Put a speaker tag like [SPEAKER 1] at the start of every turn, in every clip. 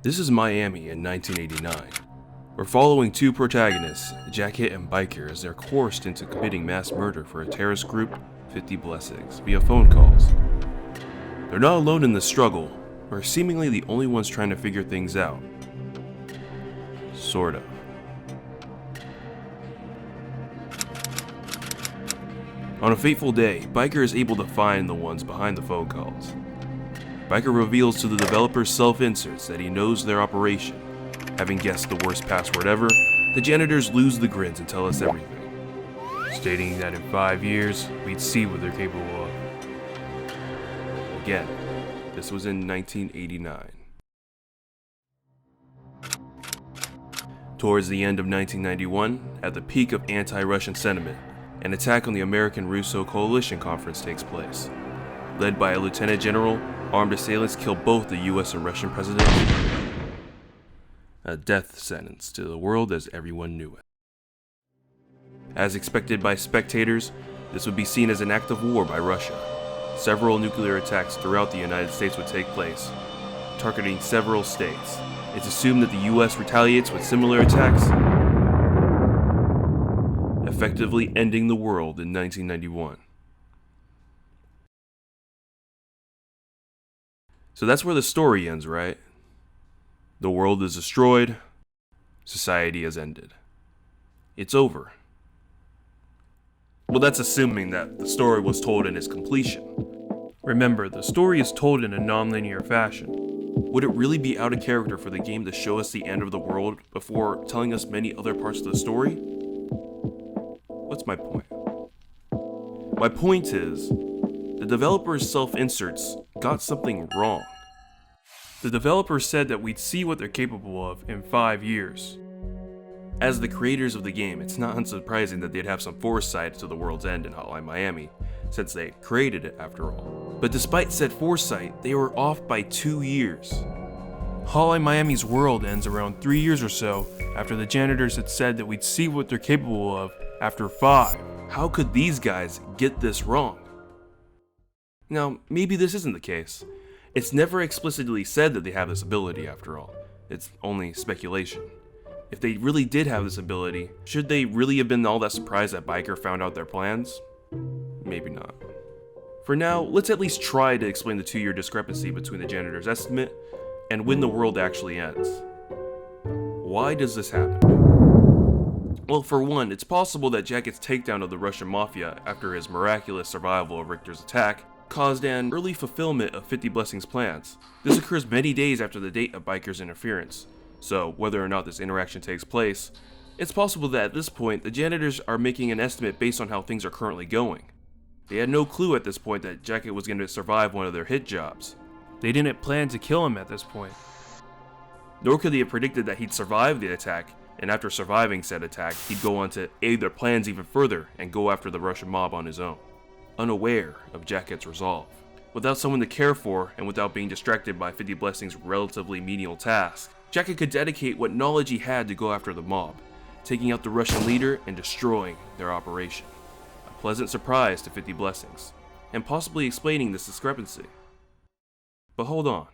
[SPEAKER 1] This is Miami in 1989. We're following two protagonists, Jacket and Biker, as they're coerced into committing mass murder for a terrorist group, 50 Blessings, via phone calls. They're not alone in the struggle, but are seemingly the only ones trying to figure things out. Sort of. On a fateful day, Biker is able to find the ones behind the phone calls. Biker reveals to the developer's self-inserts that he knows their operation. Having guessed the worst password ever, the janitors lose the grins and tell us everything, stating that in 5 years, we'd see what they're capable of. Again, this was in 1989. Towards the end of 1991, at the peak of anti-Russian sentiment, an attack on the American Russo Coalition Conference takes place. Led by a lieutenant general, armed assailants kill both the US and Russian presidents. A death sentence to the world as everyone knew it. As expected by spectators, this would be seen as an act of war by Russia. Several nuclear attacks throughout the United States would take place, targeting several states. It's assumed that the US retaliates with similar attacks, effectively ending the world in 1991. So that's where the story ends, right? The world is destroyed, society has ended. It's over. Well, that's assuming that the story was told in its completion. Remember, the story is told in a non-linear fashion. Would it really be out of character for the game to show us the end of the world before telling us many other parts of the story? What's my point? My point is, the developer's self-inserts got something wrong. The developer said that we'd see what they're capable of in 5 years. As the creators of the game, it's not unsurprising that they'd have some foresight to the world's end in Hotline Miami, since they created it after all. But despite said foresight, they were off by 2 years. Hotline Miami's world ends around 3 years or so after the janitors had said that we'd see what they're capable of after 5. How could these guys get this wrong? Now, maybe this isn't the case. It's never explicitly said that they have this ability after all. It's only speculation. If they really did have this ability, should they really have been all that surprised that Biker found out their plans? Maybe not. For now, let's at least try to explain the 2-year discrepancy between the janitor's estimate and when the world actually ends. Why does this happen? Well, for one, it's possible that Jacket's takedown of the Russian mafia after his miraculous survival of Richter's attack caused an early fulfillment of 50 Blessings' plans. This occurs many days after the date of Biker's interference, so whether or not this interaction takes place, it's possible that at this point the janitors are making an estimate based on how things are currently going. They had no clue at this point that Jacket was going to survive one of their hit jobs. They didn't plan to kill him at this point. Nor could they have predicted that he'd survive the attack, and after surviving said attack, he'd go on to aid their plans even further and go after the Russian mob on his own. Unaware of Jacket's resolve. Without someone to care for, and without being distracted by 50 Blessings' relatively menial task, Jacket could dedicate what knowledge he had to go after the mob, taking out the Russian leader and destroying their operation. A pleasant surprise to 50 Blessings, and possibly explaining this discrepancy. But hold on.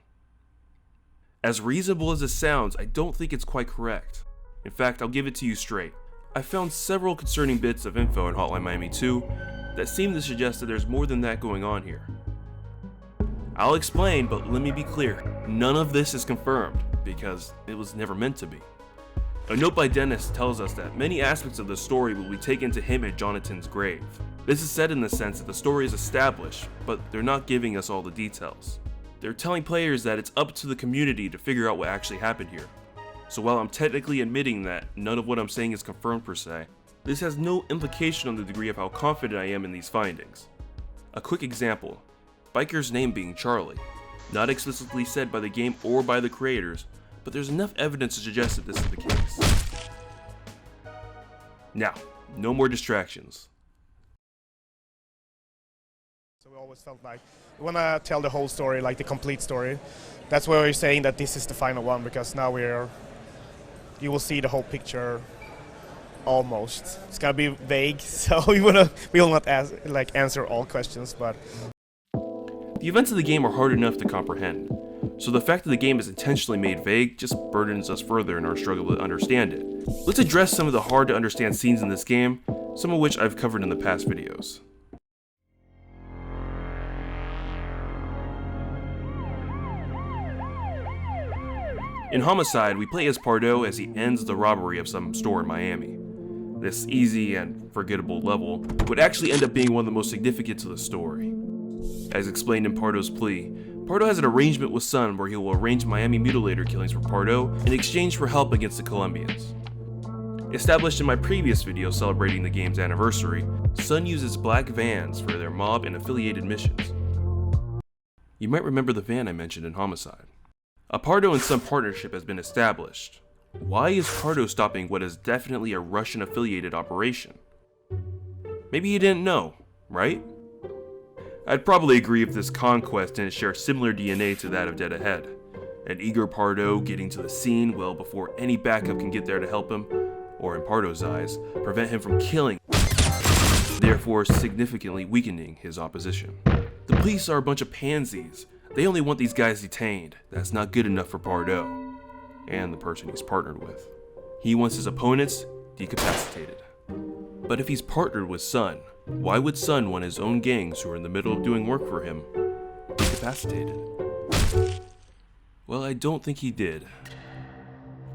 [SPEAKER 1] As reasonable as this sounds, I don't think it's quite correct. In fact, I'll give it to you straight. I found several concerning bits of info in Hotline Miami 2 that seem to suggest that there's more than that going on here. I'll explain, but let me be clear, none of this is confirmed, because it was never meant to be. A note by Dennis tells us that many aspects of the story will be taken to him at Jonathan's grave. This is said in the sense that the story is established, but they're not giving us all the details. They're telling players that it's up to the community to figure out what actually happened here. So while I'm technically admitting that none of what I'm saying is confirmed per se, this has no implication on the degree of how confident I am in these findings. A quick example, Biker's name being Charlie. Not explicitly said by the game or by the creators, but there's enough evidence to suggest that this is the case. Now, no more distractions.
[SPEAKER 2] So we always felt like we want to tell the whole story, like the complete story. That's why we're saying that this is the final one, because now you will see the whole picture. Almost. It's gonna be vague, so we will not answer all questions, but
[SPEAKER 1] The events of the game are hard enough to comprehend, so the fact that the game is intentionally made vague just burdens us further in our struggle to understand it. Let's address some of the hard to understand scenes in this game, some of which I've covered in the past videos. In Homicide, we play as Pardo as he ends the robbery of some store in Miami. This easy and forgettable level would actually end up being one of the most significant to the story. As explained in Pardo's plea, Pardo has an arrangement with Sun where he will arrange Miami mutilator killings for Pardo in exchange for help against the Colombians. Established in my previous video celebrating the game's anniversary, Sun uses black vans for their mob and affiliated missions. You might remember the van I mentioned in Homicide. A Pardo and Sun partnership has been established. Why is Pardo stopping what is definitely a Russian-affiliated operation? Maybe you didn't know, right? I'd probably agree if this conquest didn't share similar DNA to that of Dead Ahead. An eager Pardo getting to the scene well before any backup can get there to help him, or in Pardo's eyes, prevent him from killing, therefore significantly weakening his opposition. The police are a bunch of pansies. They only want these guys detained. That's not good enough for Pardo, and the person he's partnered with. He wants his opponents decapacitated. But if he's partnered with Sun, why would Sun want his own gangs who are in the middle of doing work for him decapacitated? Well, I don't think he did.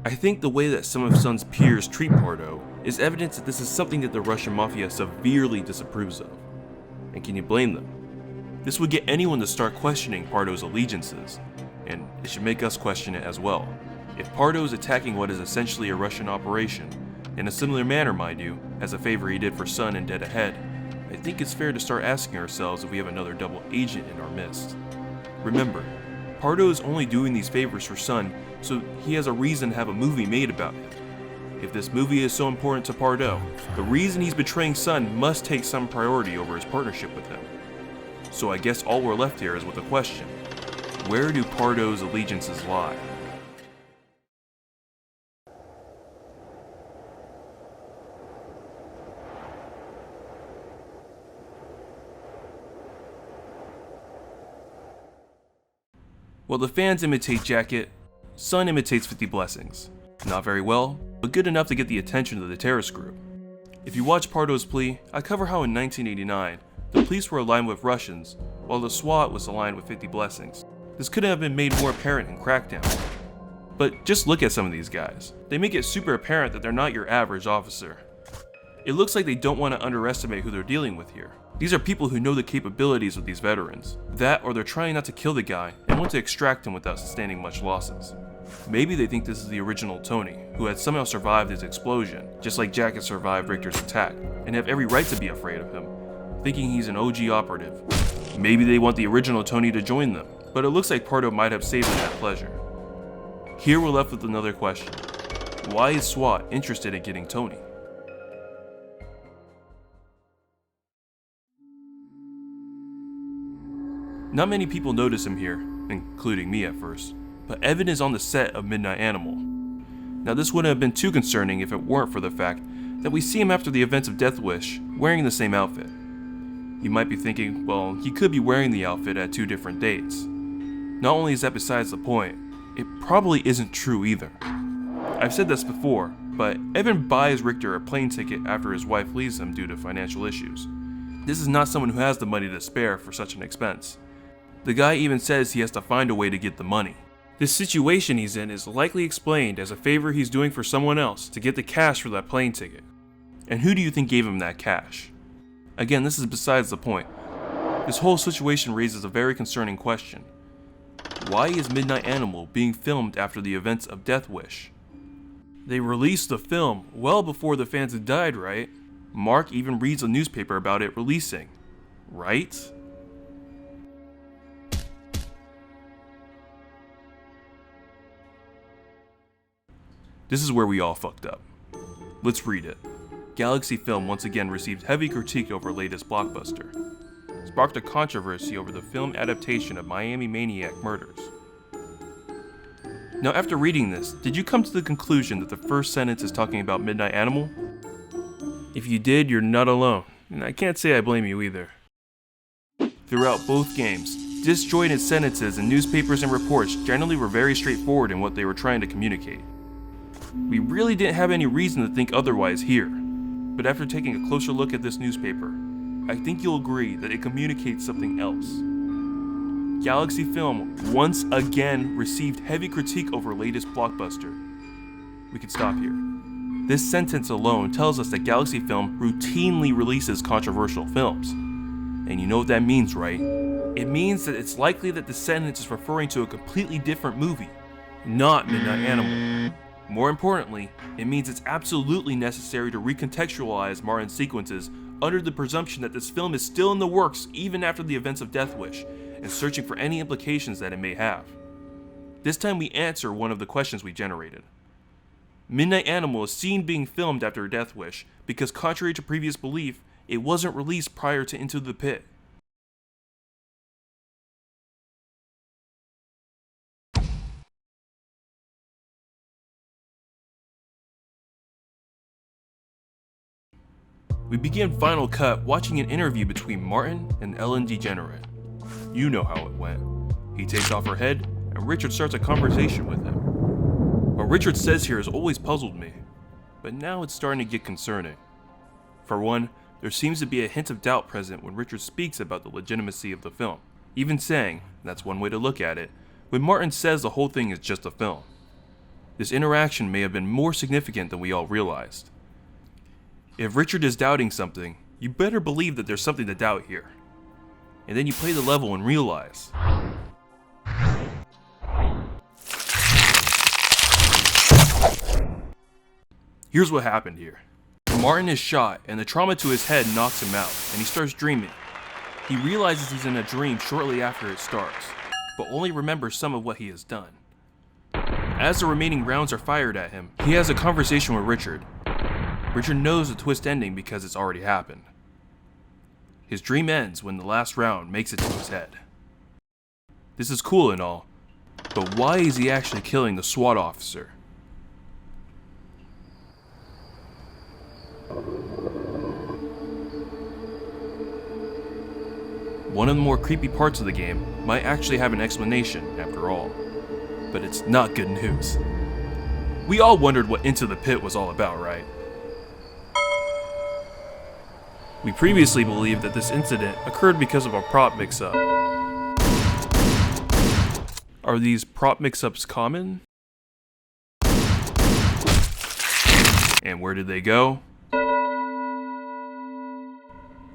[SPEAKER 1] I think the way that some of Sun's peers treat Pardo is evidence that this is something that the Russian mafia severely disapproves of. And can you blame them? This would get anyone to start questioning Pardo's allegiances, and it should make us question it as well. If Pardo is attacking what is essentially a Russian operation, in a similar manner, mind you, as a favor he did for Sun and Dead Ahead, I think it's fair to start asking ourselves if we have another double agent in our midst. Remember, Pardo is only doing these favors for Sun, so he has a reason to have a movie made about him. If this movie is so important to Pardo, the reason he's betraying Sun must take some priority over his partnership with him. So I guess all we're left here is with a question. Where do Pardo's allegiances lie? While the fans imitate Jacket, Sun imitates 50 Blessings. Not very well, but good enough to get the attention of the terrorist group. If you watch Pardo's plea, I cover how in 1989, the police were aligned with Russians, while the SWAT was aligned with 50 Blessings. This could have been made more apparent in Crackdown. But just look at some of these guys. They make it super apparent that they're not your average officer. It looks like they don't want to underestimate who they're dealing with here. These are people who know the capabilities of these veterans. That, or they're trying not to kill the guy and want to extract him without sustaining much losses. Maybe they think this is the original Tony, who had somehow survived his explosion, just like Jack had survived Richter's attack, and have every right to be afraid of him, thinking he's an OG operative. Maybe they want the original Tony to join them, but it looks like Pardo might have saved them that pleasure. Here we're left with another question. Why is SWAT interested in getting Tony? Not many people notice him here, including me at first, but Evan is on the set of Midnight Animal. Now this wouldn't have been too concerning if it weren't for the fact that we see him after the events of Death Wish wearing the same outfit. You might be thinking, well, he could be wearing the outfit at 2 different dates. Not only is that besides the point, it probably isn't true either. I've said this before, but Evan buys Richter a plane ticket after his wife leaves him due to financial issues. This is not someone who has the money to spare for such an expense. The guy even says he has to find a way to get the money. This situation he's in is likely explained as a favor he's doing for someone else to get the cash for that plane ticket. And who do you think gave him that cash? Again, this is besides the point. This whole situation raises a very concerning question. Why is Midnight Animal being filmed after the events of Death Wish? They released the film well before the fans had died, right? Mark even reads a newspaper about it releasing, right? This is where we all fucked up. Let's read it. Galaxy Film once again received heavy critique over latest blockbuster. Sparked a controversy over the film adaptation of Miami Maniac Murders. Now after reading this, did you come to the conclusion that the first sentence is talking about Midnight Animal? If you did, you're not alone, and I can't say I blame you either. Throughout both games, Disjointed sentences in newspapers and reports generally were very straightforward in what they were trying to communicate. We really didn't have any reason to think otherwise here, but after taking a closer look at this newspaper, I think you'll agree that it communicates something else. Galaxy Film once again received heavy critique over latest blockbuster. We could stop here. This sentence alone tells us that Galaxy Film routinely releases controversial films. And you know what that means, right? It means that it's likely that the sentence is referring to a completely different movie, not Midnight Animal. More importantly, it means it's absolutely necessary to recontextualize Martin's sequences under the presumption that this film is still in the works even after the events of Death Wish, and searching for any implications that it may have. This time we answer one of the questions we generated. Midnight Animal is seen being filmed after a Death Wish because, contrary to previous belief, it wasn't released prior to Into the Pit. We begin Final Cut watching an interview between Martin and Ellen DeGeneres. You know how it went. He takes off her head, and Richard starts a conversation with him. What Richard says here has always puzzled me, but now it's starting to get concerning. For one, there seems to be a hint of doubt present when Richard speaks about the legitimacy of the film, even saying, that's one way to look at it, when Martin says the whole thing is just a film. This interaction may have been more significant than we all realized. If Richard is doubting something, you better believe that there's something to doubt here. And then you play the level and realize. Here's what happened here. Martin is shot and the trauma to his head knocks him out and he starts dreaming. He realizes he's in a dream shortly after it starts, but only remembers some of what he has done. As the remaining rounds are fired at him, he has a conversation with Richard. Richard knows the twist ending because it's already happened. His dream ends when the last round makes it to his head. This is cool and all, but why is he actually killing the SWAT officer? One of the more creepy parts of the game might actually have an explanation after all, but it's not good news. We all wondered what Into the Pit was all about, right? We previously believed that this incident occurred because of a prop mix-up. Are these prop mix-ups common? And where did they go?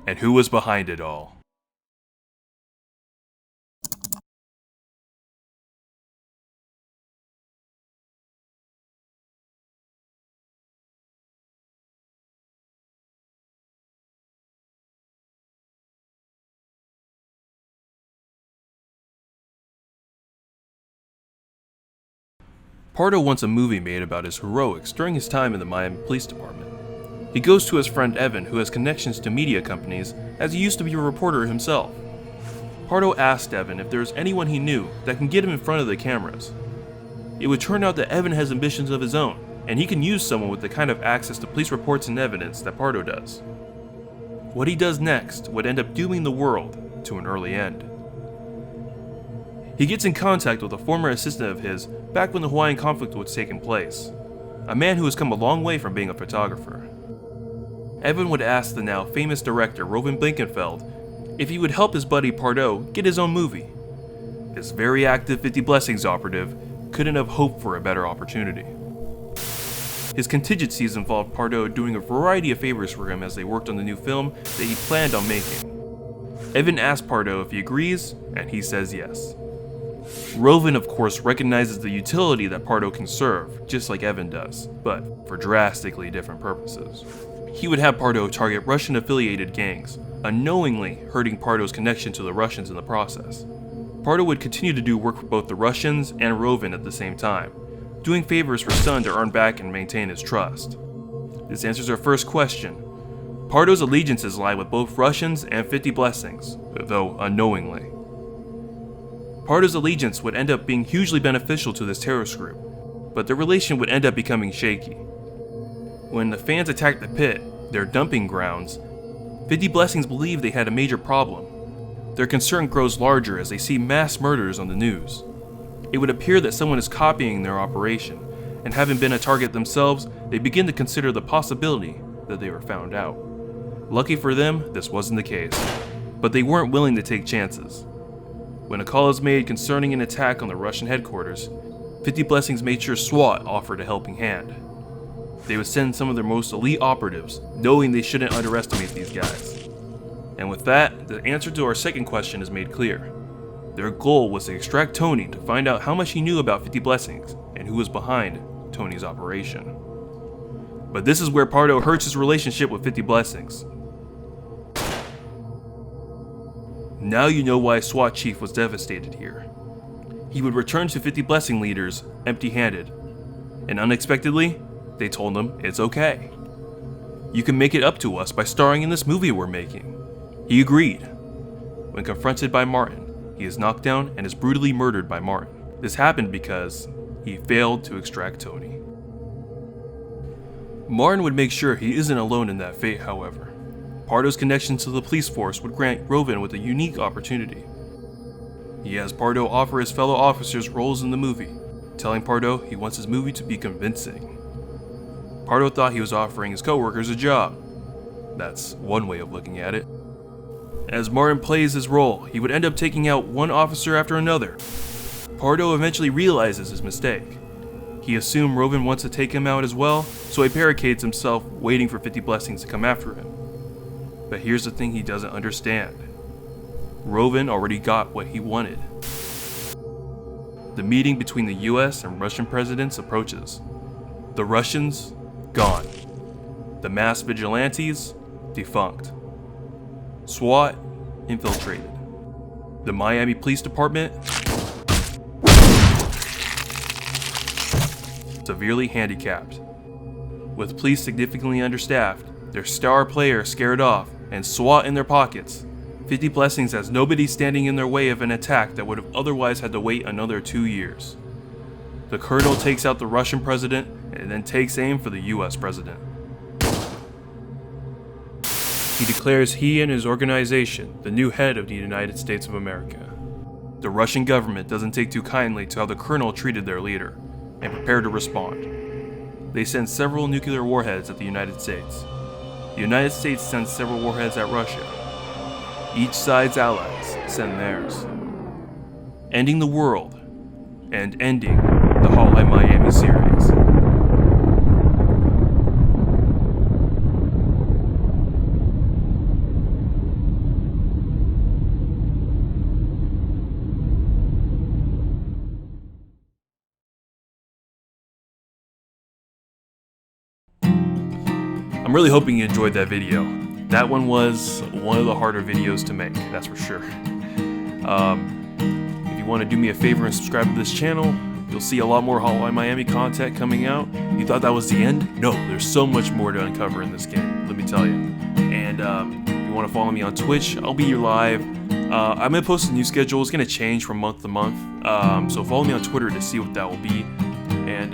[SPEAKER 1] And who was behind it all? Pardo wants a movie made about his heroics during his time in the Miami Police Department. He goes to his friend Evan, who has connections to media companies, as he used to be a reporter himself. Pardo asked Evan if there is anyone he knew that can get him in front of the cameras. It would turn out that Evan has ambitions of his own, and he can use someone with the kind of access to police reports and evidence that Pardo does. What he does next would end up dooming the world to an early end. He gets in contact with a former assistant of his back when the Hawaiian conflict was taking place, a man who has come a long way from being a photographer. Evan would ask the now famous director Rowan Blankenfeld if he would help his buddy Pardo get his own movie. This very active 50 Blessings operative couldn't have hoped for a better opportunity. His contingencies involved Pardo doing a variety of favors for him as they worked on the new film that he planned on making. Evan asks Pardo if he agrees, and he says yes. Rowan, of course, recognizes the utility that Pardo can serve, just like Evan does, but for drastically different purposes. He would have Pardo target Russian-affiliated gangs, unknowingly hurting Pardo's connection to the Russians in the process. Pardo would continue to do work for both the Russians and Rowan at the same time, doing favors for Sun to earn back and maintain his trust. This answers our first question. Pardo's allegiances lie with both Russians and 50 Blessings, though unknowingly. Pardo's allegiance would end up being hugely beneficial to this terrorist group, but their relation would end up becoming shaky. When the fans attacked the pit, their dumping grounds, 50 Blessings believed they had a major problem. Their concern grows larger as they see mass murders on the news. It would appear that someone is copying their operation, and having been a target themselves, they begin to consider the possibility that they were found out. Lucky for them, this wasn't the case, but they weren't willing to take chances. When a call is made concerning an attack on the Russian headquarters, 50 Blessings made sure SWAT offered a helping hand. They would send some of their most elite operatives, knowing they shouldn't underestimate these guys. And with that, the answer to our second question is made clear. Their goal was to extract Tony to find out how much he knew about 50 Blessings and who was behind Tony's operation. But this is where Pardo hurts his relationship with 50 Blessings. Now you know why SWAT Chief was devastated here. He would return to 50 Blessing leaders empty-handed, and unexpectedly, they told him it's okay. You can make it up to us by starring in this movie we're making. He agreed. When confronted by Martin, he is knocked down and is brutally murdered by Martin. This happened because he failed to extract Tony. Martin would make sure he isn't alone in that fate, however. Pardo's connection to the police force would grant Rovin with a unique opportunity. He has Pardo offer his fellow officers roles in the movie, telling Pardo he wants his movie to be convincing. Pardo thought he was offering his co-workers a job. That's one way of looking at it. As Martin plays his role, he would end up taking out one officer after another. Pardo eventually realizes his mistake. He assumed Rovin wants to take him out as well, so he barricades himself, waiting for 50 Blessings to come after him. But here's the thing he doesn't understand. Rovin already got what he wanted. The meeting between the US and Russian presidents approaches. The Russians, gone. The mass vigilantes, defunct. SWAT, infiltrated. The Miami Police Department, severely handicapped. With police significantly understaffed, their star player scared off, and SWAT in their pockets, 50 Blessings has nobody standing in their way of an attack that would have otherwise had to wait another 2 years. The colonel takes out the Russian president and then takes aim for the US president. He declares he and his organization the new head of the United States of America. The Russian government doesn't take too kindly to how the colonel treated their leader, and prepare to respond. They send several nuclear warheads at the United States. The United States sends several warheads at Russia. Each side's allies send theirs. Ending the world, and ending the Hotline Miami series. I'm really hoping you enjoyed that video. That one was one of the harder videos to make, that's for sure. If you want to do me a favor and subscribe to this channel, you'll see a lot more Hotline Miami content coming out. You thought that was the end? No, there's so much more to uncover in this game, let me tell you. And if you want to follow me on Twitch, I'll be here live. I'm going to post a new schedule. It's going to change from month to month. So follow me on Twitter to see what that will be. And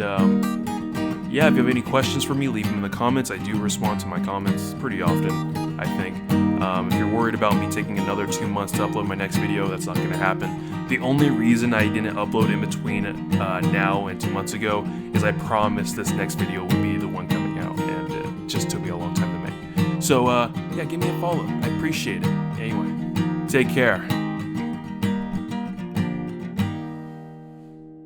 [SPEAKER 1] yeah, if you have any questions for me, leave them in the comments. I do respond to my comments pretty often, I think. If you're worried about me taking another 2 months to upload my next video, that's not going to happen. The only reason I didn't upload in between now and 2 months ago is I promised this next video would be the one coming out, and it just took me a long time to make. So, yeah, give me a follow. I appreciate it. Anyway, take care.